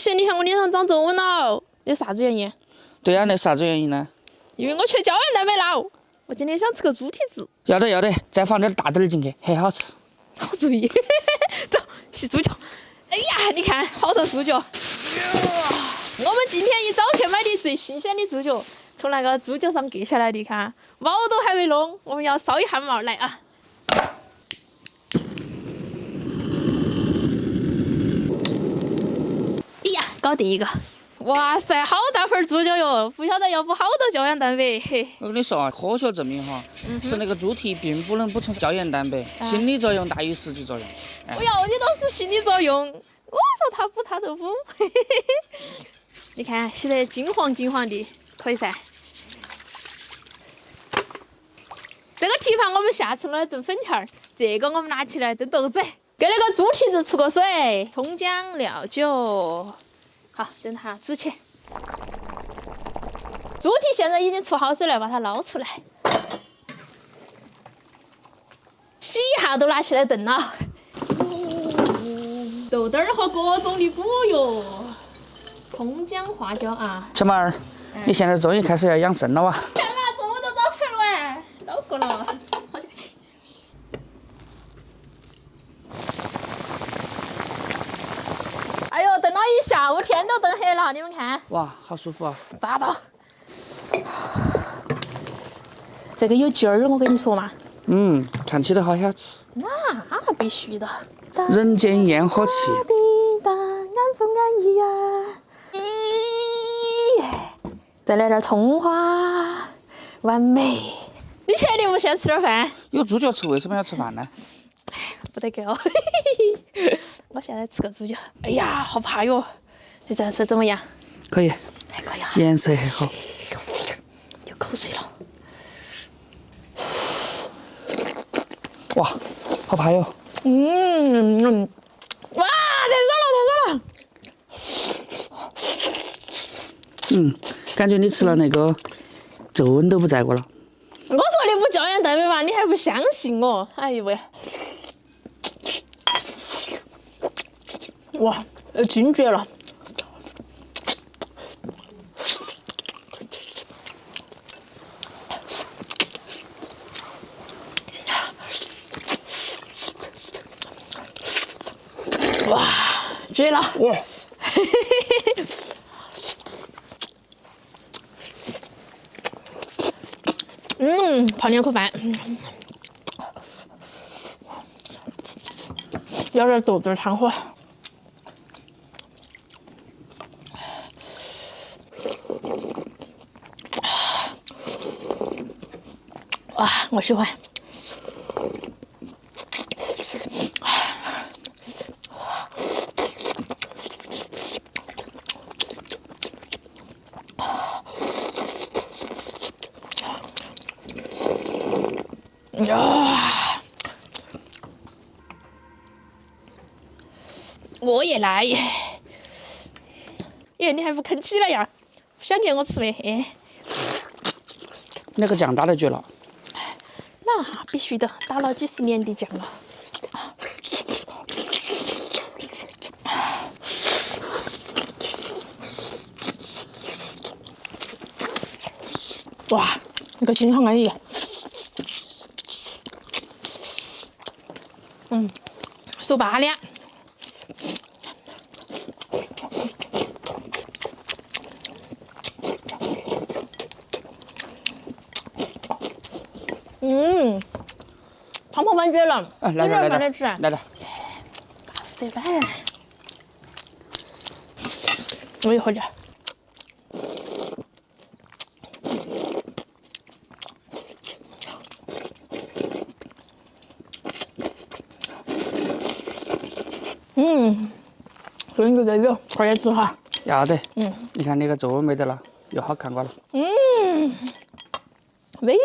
些，你看我脸上长皱纹了，那啥子原因？对呀，那啥子原因呢？因为我缺胶原蛋白了。我今天想吃个猪蹄子。要得，再放点大点儿进去，很好吃。好主意，走洗猪脚。哎呀，你看好多猪脚。我们今天一早去买的最新鲜的猪脚，从那个猪脚上割下来的，看毛都还没弄，我们要烧一下毛来啊！哎呀，搞定一个！哇塞，好大份猪脚哟，不晓得要补好多胶原蛋白。嘿，我跟你说啊，科学证明哈，吃那个猪蹄并不能补充胶原蛋白，心理作用大于实际作用。不要，你都是心理作用。我说他补他都补。你看洗得金黄金黄的，可以噻。这个蹄膀我们下次弄来炖粉条儿，这个我们拿起来炖豆子，给那个猪蹄子出个水，葱姜料酒。好，等它煮起。猪蹄现在已经出好水了，把它捞出来，洗一下都拿起来炖了。豆豆儿和各种的果哟，葱姜花椒啊。小妹儿，你现在终于开始要养生了哇？看嘛，中午都早出来了，老过了，好下去。哎呦，炖了一下午，天都炖黑了，你们看。哇，好舒服啊！霸道。这个有劲儿，我跟你说嘛。看起来好想吃。那必须的。人间烟火气。滴答，安不安逸呀？咦，再来点葱花，完美。你确定不先吃点饭？有猪脚吃，为什么要吃饭呢？不得够。我现在吃个猪脚。哎呀，好怕哟！你这样说怎么样？可以，还可以啊。颜色很好。有口水了。哇，好怕哟！哇，太爽了！感觉你吃了那个皱纹都不在过了。我说你补胶原蛋白嘛，你还不相信我？哎呦喂！哇，惊绝了！哇，绝了！哇！泡2口饭，舀点豆豆汤喝。哇，我喜欢。我也来。耶，你还不肯起来呀？想见我吃没？哎，那个酱打得绝了。那必须的，打了几10年的酱了。哇，那个金黄安逸。手扒俩。汤泡饭绝了，来点饭来吃。来了。巴适得板。我也喝点。跟着这个快点吃哈。要得。你看那个皱纹没得了，又好看过了。美女。